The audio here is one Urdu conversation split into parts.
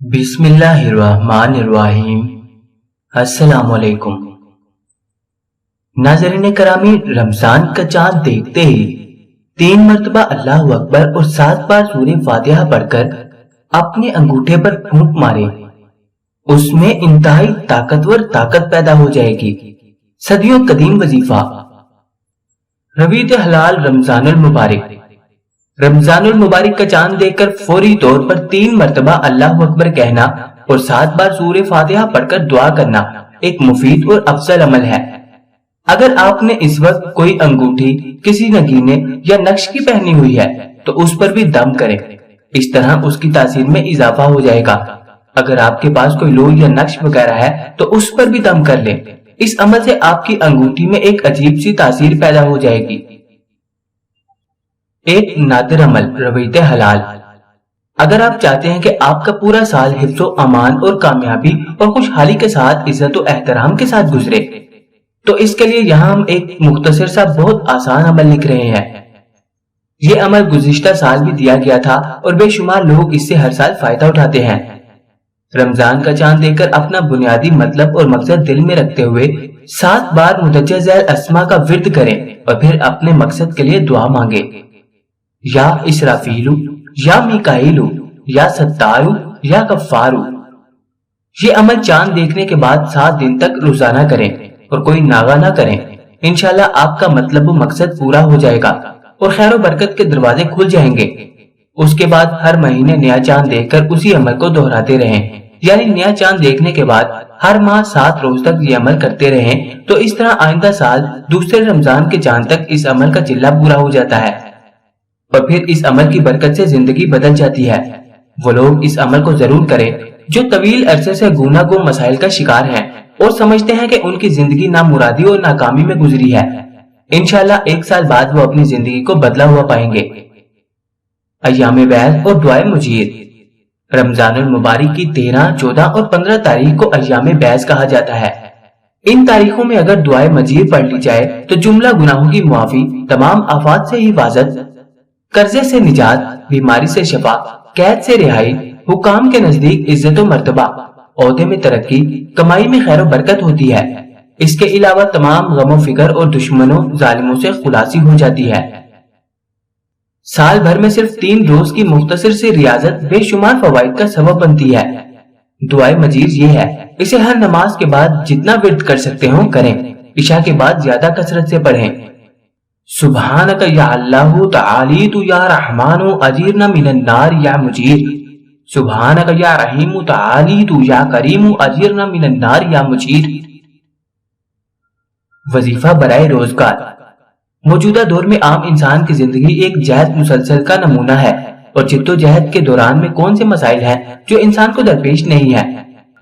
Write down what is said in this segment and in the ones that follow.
بسم اللہ الرحمن الرحیم۔ السلام علیکم ناظرین کرامی، رمضان کا چاند دیکھتے ہی 3 مرتبہ اللہ اکبر اور 7 بار سورہ فاتحہ پڑھ کر اپنے انگوٹھے پر پھونک مارے، اس میں انتہائی طاقتور طاقت پیدا ہو جائے گی۔ صدیوں قدیم وظیفہ ربیع حلال رمضان المبارک۔ رمضان المبارک کا چاند دیکھ کر فوری طور پر 3 مرتبہ اللہ اکبر کہنا اور 7 بار سورہ فاتحہ پڑھ کر دعا کرنا ایک مفید اور افضل عمل ہے۔ اگر آپ نے اس وقت کوئی انگوٹھی کسی نگینے یا نقش کی پہنی ہوئی ہے تو اس پر بھی دم کریں، اس طرح اس کی تاثیر میں اضافہ ہو جائے گا۔ اگر آپ کے پاس کوئی لوح یا نقش وغیرہ ہے تو اس پر بھی دم کر لیں، اس عمل سے آپ کی انگوٹھی میں ایک عجیب سی تاثیر پیدا ہو جائے گی۔ ایک نادر عمل ربیع حلال۔ اگر آپ چاہتے ہیں کہ آپ کا پورا سال حفظ و امان اور کامیابی اور خوشحالی کے ساتھ عزت و احترام کے ساتھ گزرے تو اس کے لیے یہاں ہم ایک مختصر سا بہت آسان عمل لکھ رہے ہیں۔ یہ عمل گزشتہ سال بھی دیا گیا تھا اور بے شمار لوگ اس سے ہر سال فائدہ اٹھاتے ہیں۔ رمضان کا چاند دیکھ کر اپنا بنیادی مطلب اور مقصد دل میں رکھتے ہوئے 7 بار مدجر ذیل اسما کا ورد کریں اور پھر اپنے مقصد کے لیے دعا مانگے۔ یا اسرافیلو، یا میکائیلو، یا ستارو، یا غفارو۔ یہ عمل چاند دیکھنے کے بعد 7 دن تک روزانہ کریں اور کوئی ناغہ نہ کریں۔ انشاءاللہ آپ کا مطلب و مقصد پورا ہو جائے گا اور خیر و برکت کے دروازے کھل جائیں گے۔ اس کے بعد ہر مہینے نیا چاند دیکھ کر اسی عمل کو دہراتے رہیں، یعنی نیا چاند دیکھنے کے بعد ہر ماہ 7 روز تک یہ عمل کرتے رہیں، تو اس طرح آئندہ سال دوسرے رمضان کے چاند تک اس عمل کا چلہ پورا ہو جاتا ہے اور پھر اس عمل کی برکت سے زندگی بدل جاتی ہے۔ وہ لوگ اس عمل کو ضرور کریں جو طویل عرصے سے گوناگون مسائل کا شکار ہیں اور سمجھتے ہیں کہ ان کی زندگی نامرادی اور ناکامی میں گزری ہے۔ انشاءاللہ 1 سال بعد وہ اپنی زندگی کو بدلا ہوا پائیں گے۔ ایام بیض اور دعائے مجیر۔ رمضان المبارک کی 13، 14 اور 15 تاریخ کو ایام بیض کہا جاتا ہے۔ ان تاریخوں میں اگر دعائے مجیر پڑھ لی جائے تو جملہ گناہوں کی معافی، تمام آفات سے حفاظت، قرضے سے نجات، بیماری سے شفا، قید سے رہائی، حکام کے نزدیک عزت و مرتبہ، عہدے میں ترقی، کمائی میں خیر و برکت ہوتی ہے۔ اس کے علاوہ تمام غم و فکر اور دشمنوں ظالموں سے خلاصی ہو جاتی ہے۔ سال بھر میں صرف 3 روز کی مختصر سی ریاضت بے شمار فوائد کا سبب بنتی ہے۔ دعائے مجیر یہ ہے، اسے ہر نماز کے بعد جتنا ورد کر سکتے ہوں کریں، عشاء کے بعد زیادہ کثرت سے پڑھیں۔ سبحانک یا اللہ تعالیت یا رحمان اجیرنا من النار یا مجیر۔ سبحانک یا رحیم تعالیت یا کریم اجیرنا من النار یا مجیر۔ وظیفہ برائے روزگار۔ موجودہ دور میں عام انسان کی زندگی ایک جہد مسلسل کا نمونہ ہے، اور جد و جہد کے دوران میں کون سے مسائل ہیں جو انسان کو درپیش نہیں ہے،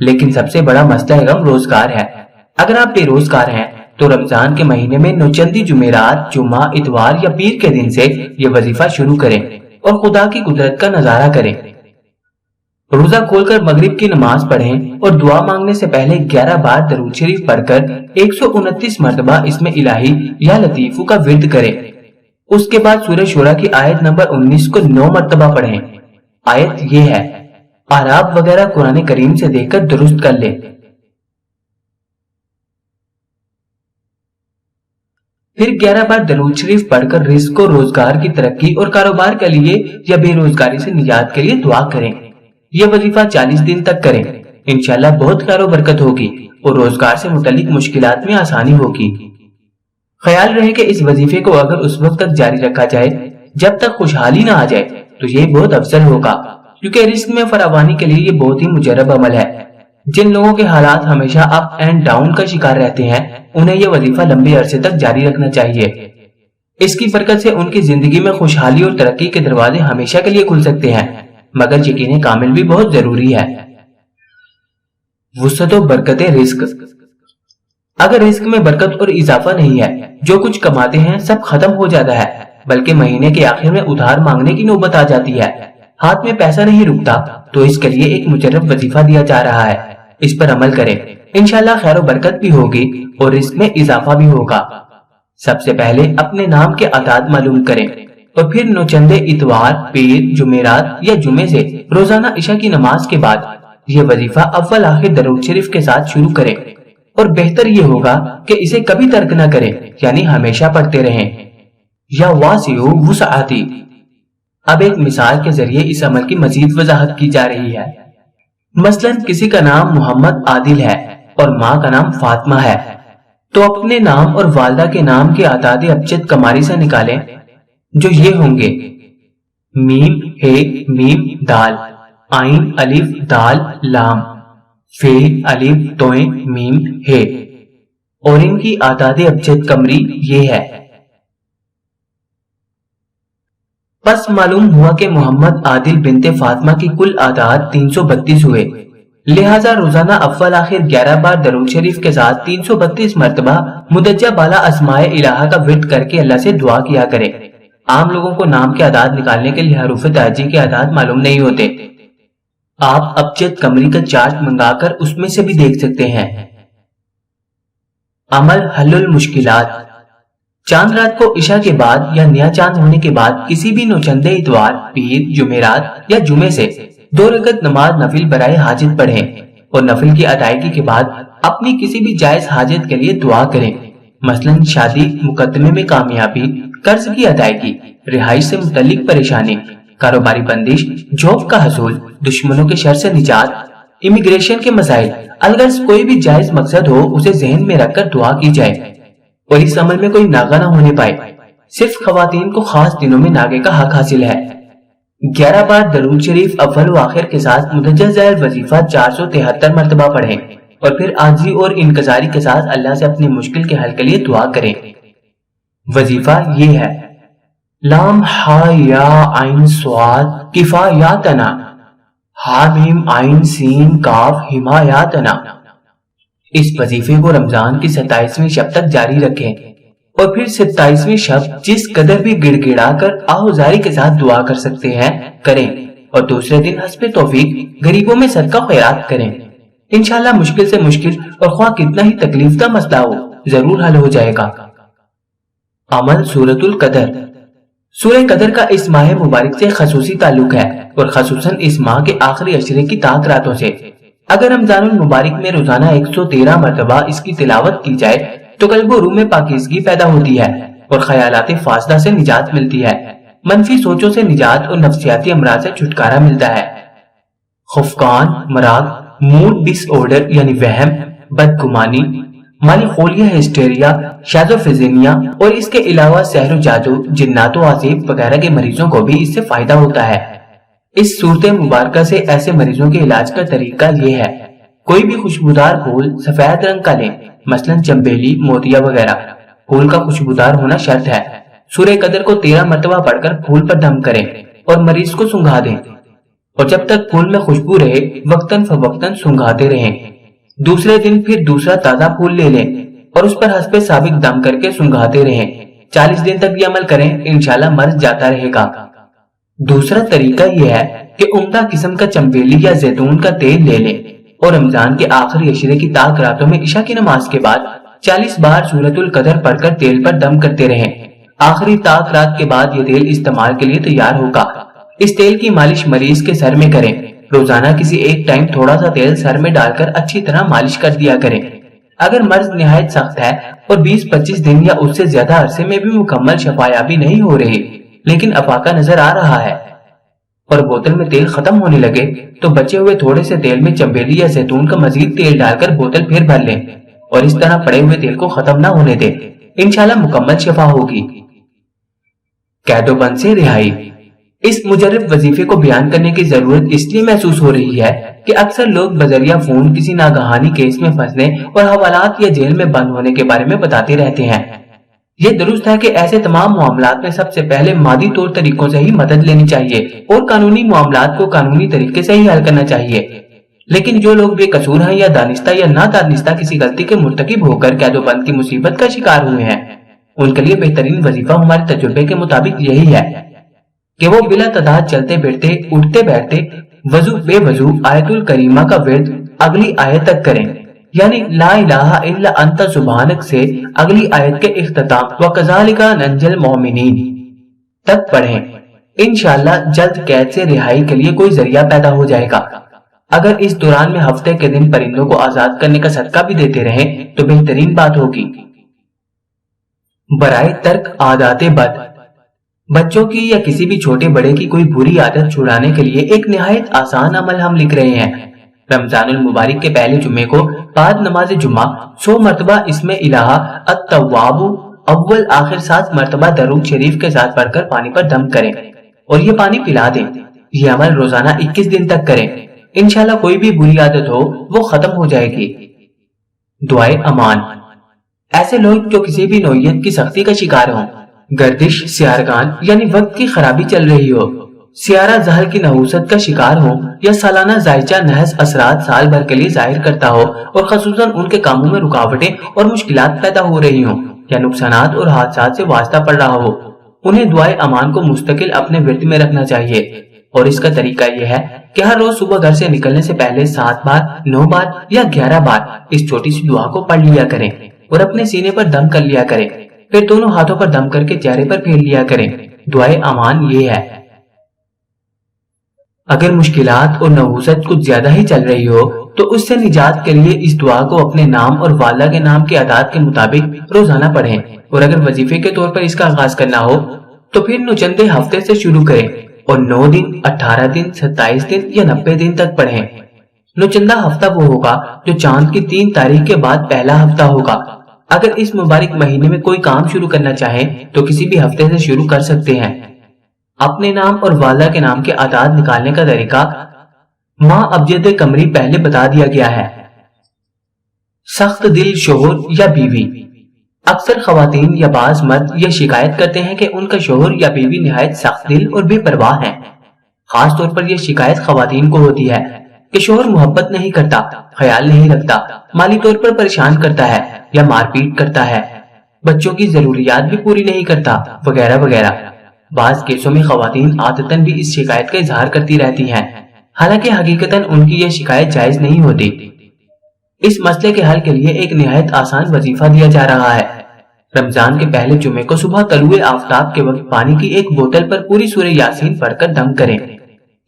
لیکن سب سے بڑا مسئلہ غم روزگار ہے۔ اگر آپ بے روزگار ہیں تو رمضان کے مہینے میں نوچندی جمعرات، جمعہ، اتوار یا پیر کے دن سے یہ وظیفہ شروع کریں اور خدا کی قدرت کا نظارہ کریں۔ روزہ کھول کر مغرب کی نماز پڑھیں اور دعا مانگنے سے پہلے 11 بار درود شریف پڑھ کر 129 مرتبہ اسم الہی یا لطیفو کا ورد کریں۔ اس کے بعد سورہ شورى کی آیت نمبر 19 کو 9 مرتبہ پڑھیں۔ آیت یہ ہے، اعراب وغیرہ قرآن کریم سے دیکھ کر درست کر لیں۔ پھر 11 بار درود شریف پڑھ کر رزق و روزگار کی ترقی اور کاروبار کے لیے یا بے روزگاری سے نجات کے لیے دعا کریں۔ یہ وظیفہ 40 دن تک کریں، انشاءاللہ بہت خیر و برکت ہوگی اور روزگار سے متعلق مشکلات میں آسانی ہوگی۔ خیال رہے کہ اس وظیفے کو اگر اس وقت تک جاری رکھا جائے جب تک خوشحالی نہ آ جائے تو یہ بہت افضل ہوگا، کیونکہ رزق میں فراوانی کے لیے یہ بہت ہی مجرب عمل ہے۔ جن لوگوں کے حالات ہمیشہ اپ اینڈ ڈاؤن کا شکار رہتے ہیں انہیں یہ وظیفہ لمبے عرصے تک جاری رکھنا چاہیے۔ اس کی برکت سے ان کی زندگی میں خوشحالی اور ترقی کے دروازے ہمیشہ کے لیے کھل سکتے ہیں، مگر یقین کامل بھی بہت ضروری ہے۔ وسعت و برکت رزق۔ اگر رزق میں برکت اور اضافہ نہیں ہے، جو کچھ کماتے ہیں سب ختم ہو جاتا ہے، بلکہ مہینے کے آخر میں ادھار مانگنے کی نوبت آ جاتی ہے، ہاتھ میں پیسہ نہیں رکتا، تو اس کے لیے ایک مجرب وظیفہ دیا جا رہا ہے، اس پر عمل کریں، انشاءاللہ خیر و برکت بھی ہوگی اور رزق میں اضافہ بھی ہوگا۔ سب سے پہلے اپنے نام کے اعداد معلوم کریں اور پھر نوچندے اتوار، پیر، جمعرات یا جمعے سے روزانہ عشاء کی نماز کے بعد یہ وظیفہ اول آخر درود شریف کے ساتھ شروع کریں، اور بہتر یہ ہوگا کہ اسے کبھی ترک نہ کریں، یعنی ہمیشہ پڑھتے رہیں۔ یا واسع وسعتی۔ اب ایک مثال کے ذریعے اس عمل کی مزید وضاحت کی جا رہی ہے۔ مثلا کسی کا نام محمد عادل ہے اور ماں کا نام فاطمہ ہے، تو اپنے نام اور والدہ کے نام کے اعداد ابجد کماری سے نکالیں، جو یہ ہوں گے: میم ہے میم دال، عین الف دال لام، فے الف توئیں میم ہے، اور ان کی اعداد ابجد قمری یہ ہے۔ پس معلوم ہوا کہ محمد عادل بنت فاطمہ کی کل اعداد 332 ہوئے، لہٰذا روزانہ اول آخر 11 بار درود شریف کے ساتھ 332 مرتبہ مدجہ بالا اسماء الہہ کا ورد کر کے اللہ سے دعا کیا کرے۔ عام لوگوں کو نام کے اعداد نکالنے کے لیے حروف تہجی کے اعداد معلوم نہیں ہوتے۔ آپ ابجد قمری کا چارٹ منگا کر اس میں سے بھی دیکھ سکتے ہیں۔ عمل حل المشکلات۔ چاند رات کو عشاء کے بعد یا نیا چاند ہونے کے بعد کسی بھی نوچندے اتوار، پیر، جمعرات یا جمعے سے 2 رکعت نماز نفل برائے حاجت پڑھیں، اور نفل کی ادائیگی کے بعد اپنی کسی بھی جائز حاجت کے لیے دعا کریں، مثلا شادی، مقدمے میں کامیابی، قرض کی ادائیگی، رہائش سے متعلق پریشانی، کاروباری بندش، جاب کا حصول، دشمنوں کے شر سے نجات، امیگریشن کے مسائل۔ الغرض کوئی بھی جائز مقصد ہو اسے ذہن میں رکھ کر دعا کی جائے، اور اس عمل میں کوئی ناغہ نہ ہونے پائے۔ صرف خواتین کو خاص دنوں میں ناغے کا حق حاصل ہے۔ 11 بار درود شریف اول و آخر کے ساتھ مدجہ ذیل وظیفہ 473 مرتبہ پڑھیں، اور پھر عاجزی اور انکساری کے ساتھ اللہ سے اپنی مشکل کے حل کے لیے دعا کریں۔ وظیفہ یہ ہے: لام ہا یا عین صاد کفایاتنا، ہا میم عین سین کاف حمایاتنا۔ اس وظیفے کو رمضان کی 27ویں شب تک جاری رکھیں، اور پھر 27ویں شب جس قدر بھی گڑ گڑا کر آہوزاری کے ساتھ دعا کر سکتے ہیں کریں، اور دوسرے دن حسب توفیق غریبوں میں صدقہ خیرات کریں۔ انشاءاللہ مشکل سے مشکل اور خواہ کتنا ہی تکلیف کا مسئلہ ہو ضرور حل ہو جائے گا۔ عمل سورۃ القدر۔ سورہ قدر کا اس ماہ مبارک سے خصوصی تعلق ہے، اور خصوصاً اس ماہ کے آخری عشرے کی تاک راتوں سے۔ اگر رمضان المبارک میں روزانہ 113 مرتبہ اس کی تلاوت کی جائے تو قلب و روح میں پاکیزگی پیدا ہوتی ہے، اور خیالات فاسدہ سے نجات ملتی ہے، منفی سوچوں سے نجات اور نفسیاتی امراض سے چھٹکارا ملتا ہے۔ خفقان، مراض، موڈ ڈس آرڈر یعنی وہم، بدگمانی، مالیخولیا ہسٹیریا، شیزوفرینیا، اور اس کے علاوہ سحر و جادو، جنات و عصیب وغیرہ کے مریضوں کو بھی اس سے فائدہ ہوتا ہے۔ اس صورت مبارکہ سے ایسے مریضوں کے علاج کا طریقہ یہ ہے: کوئی بھی خوشبودار پھول سفید رنگ کا لیں، مثلا چمبیلی، موتیا وغیرہ۔ پھول کا خوشبودار ہونا شرط ہے۔ سورہ قدر کو 13 مرتبہ پڑھ کر پھول پر دم کریں اور مریض کو سنگھا دیں، اور جب تک پھول میں خوشبو رہے وقتاً فوقتاً سنگھاتے رہیں۔ دوسرے دن پھر دوسرا تازہ پھول لے لیں اور اس پر حسب سابق دم کر کے سنگھاتے رہیں۔ 40 دن تک یہ عمل کریں، انشاءاللہ مرض جاتا رہے گا۔ دوسرا طریقہ یہ ہے کہ عمدہ قسم کا چمبیلی یا زیتون کا تیل لے لیں، اور رمضان کے آخری عشرے کی تاک راتوں میں عشاء کی نماز کے بعد 40 بار سورۃ القدر پڑھ کر تیل پر دم کرتے رہیں۔ آخری تاک رات کے بعد یہ تیل استعمال کے لیے تیار ہوگا۔ اس تیل کی مالش مریض کے سر میں کریں۔ روزانہ کسی ایک ٹائم تھوڑا سا تیل سر میں ڈال کر اچھی طرح مالش کر دیا کریں۔ اگر مرض نہایت سخت ہے اور 20-25 دن یا اس سے زیادہ عرصے میں بھی مکمل شفایابی نہیں ہو رہی لیکن افاقہ نظر آ رہا ہے اور بوتل میں تیل ختم ہونے لگے، تو بچے ہوئے تھوڑے سے تیل میں چمبیلی یا زیتون کا مزید تیل ڈال کر بوتل پھر بھر لیں، اور اس طرح پڑے ہوئے تیل کو ختم نہ ہونے دیں۔ انشاءاللہ مکمل شفا ہوگی۔ قید و بند سے رہائی۔ اس مجرب وظیفے کو بیان کرنے کی ضرورت اس لیے محسوس ہو رہی ہے کہ اکثر لوگ بذریعہ فون کسی ناگہانی کیس میں پھنسنے اور حوالات یا جیل میں بند ہونے کے بارے میں بتاتے رہتے ہیں۔ یہ درست ہے کہ ایسے تمام معاملات میں سب سے پہلے مادی طور طریقوں سے ہی مدد لینی چاہیے اور قانونی معاملات کو قانونی طریقے سے ہی حل کرنا چاہیے، لیکن جو لوگ بے قصور ہیں یا دانستہ یا نادانستہ کسی غلطی کے مرتکب ہو کر قید و بند کی مصیبت کا شکار ہوئے ہیں، ان کے لیے بہترین وظیفہ ہمارے تجربے کے مطابق یہی ہے کہ وہ بلا تعداد چلتے بیٹھتے اٹھتے بیٹھتے وضو بے وضو آیت الکریمہ کا ورد اگلی آیت تک کریں، یعنی لا الہ الا انت سبحانک سے اگلی آیت کے اختتام وَكَذَلِكَ نَنْجِي الْمُؤْمِنِينَ تک پڑھیں۔ انشاءاللہ جلد قید سے رہائی کے لیے کوئی ذریعہ پیدا ہو جائے گا۔ اگر اس دوران میں ہفتے کے دن پرندوں کو آزاد کرنے کا صدقہ بھی دیتے رہیں تو بہترین بات ہوگی۔ برائے ترک عادات بد، بچوں کی یا کسی بھی چھوٹے بڑے کی کوئی بری عادت چھڑانے کے لیے ایک نہایت آسان عمل ہم لکھ رہے ہیں۔ رمضان المبارک کے پہلے جمعے کو بعد نماز جمعہ 100 مرتبہ اسم الہ التواب اول آخر 7 مرتبہ درود شریف کے ساتھ پڑھ کر پانی پر دم کریں اور یہ پانی پلا دیں۔ یہ عمل روزانہ 21 دن تک کریں، انشاءاللہ کوئی بھی بری عادت ہو وہ ختم ہو جائے گی۔ دعائے امان، ایسے لوگ جو کسی بھی نوعیت کی سختی کا شکار ہوں، گردش سیارگان یعنی وقت کی خرابی چل رہی ہو، سیارہ زحل کی نحوست کا شکار ہوں یا سالانہ ذائچہ نحس اثرات سال بھر کے لیے ظاہر کرتا ہو اور خصوصاً ان کے کاموں میں رکاوٹیں اور مشکلات پیدا ہو رہی ہوں یا نقصانات اور حادثات سے واسطہ پڑ رہا ہو، انہیں دعائے امان کو مستقل اپنے ورد میں رکھنا چاہیے۔ اور اس کا طریقہ یہ ہے کہ ہر روز صبح گھر سے نکلنے سے پہلے 7 بار 9 بار یا 11 بار اس چھوٹی سی دعا کو پڑھ لیا کریں اور اپنے سینے پر دم کر لیا کریں، پھر دونوں ہاتھوں پر دم کر کے چہرے پر پھیر لیا کریں۔ دعائے امان یہ ہے، اگر مشکلات اور نحوست کچھ زیادہ ہی چل رہی ہو تو اس سے نجات کے لیے اس دعا کو اپنے نام اور والدہ کے نام کے اعداد کے مطابق روزانہ پڑھیں، اور اگر وظیفے کے طور پر اس کا آغاز کرنا ہو تو پھر نوچندے ہفتے سے شروع کریں اور 9 دن 18 دن 27 دن یا 90 دن تک پڑھیں۔ نوچندہ ہفتہ وہ ہوگا جو چاند کی 3 تاریخ کے بعد پہلا ہفتہ ہوگا۔ اگر اس مبارک مہینے میں کوئی کام شروع کرنا چاہیں تو کسی بھی ہفتے سے شروع کر سکتے ہیں۔ اپنے نام اور والدہ کے نام کے اعداد نکالنے کا طریقہ ماں ابجد قمری پہلے بتا دیا گیا ہے۔ سخت دل شوہر یا بیوی، اکثر خواتین یا بعض مرد یہ شکایت کرتے ہیں کہ ان کا شوہر یا بیوی نہایت سخت دل اور بے پرواہ ہیں۔ خاص طور پر یہ شکایت خواتین کو ہوتی ہے کہ شوہر محبت نہیں کرتا، خیال نہیں رکھتا، مالی طور پر پریشان کرتا ہے یا مار پیٹ کرتا ہے، بچوں کی ضروریات بھی پوری نہیں کرتا، وغیرہ وغیرہ۔ بعض کیسوں میں خواتین عادتاً بھی اس شکایت کا اظہار کرتی رہتی ہیں، حالانکہ حقیقتاً ان کی یہ شکایت جائز نہیں ہوتی۔ اس مسئلے کے حل کے لیے ایک نہایت آسان وظیفہ دیا جا رہا ہے۔ رمضان کے پہلے جمعے کو صبح طلوع آفتاب کے وقت پانی کی ایک بوتل پر پوری سورہ یاسین پڑھ کر دم کریں۔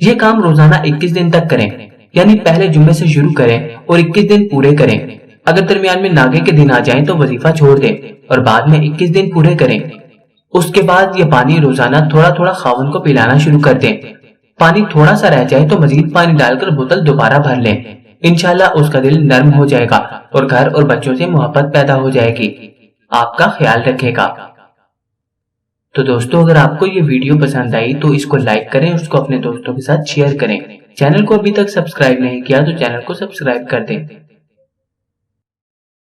یہ کام روزانہ 21 دن تک کریں، یعنی پہلے جمعے سے شروع کریں اور 21 دن پورے کریں۔ اگر درمیان میں ناگے کے دن آ جائیں تو وظیفہ چھوڑ دیں اور بعد میں 21 دن پورے کریں۔ اس کے بعد یہ پانی روزانہ تھوڑا تھوڑا خاوند کو پلانا شروع کر دیں۔ پانی تھوڑا سا رہ جائے تو مزید پانی ڈال کر بوتل دوبارہ بھر لیں، انشاءاللہ اس کا دل نرم ہو جائے گا اور گھر اور بچوں سے محبت پیدا ہو جائے گی، آپ کا خیال رکھے گا۔ تو دوستو، اگر آپ کو یہ ویڈیو پسند آئی تو اس کو لائک کریں، اس کو اپنے دوستوں کے ساتھ شیئر کریں۔ چینل کو ابھی تک سبسکرائب نہیں کیا تو چینل کو سبسکرائب کر دیں۔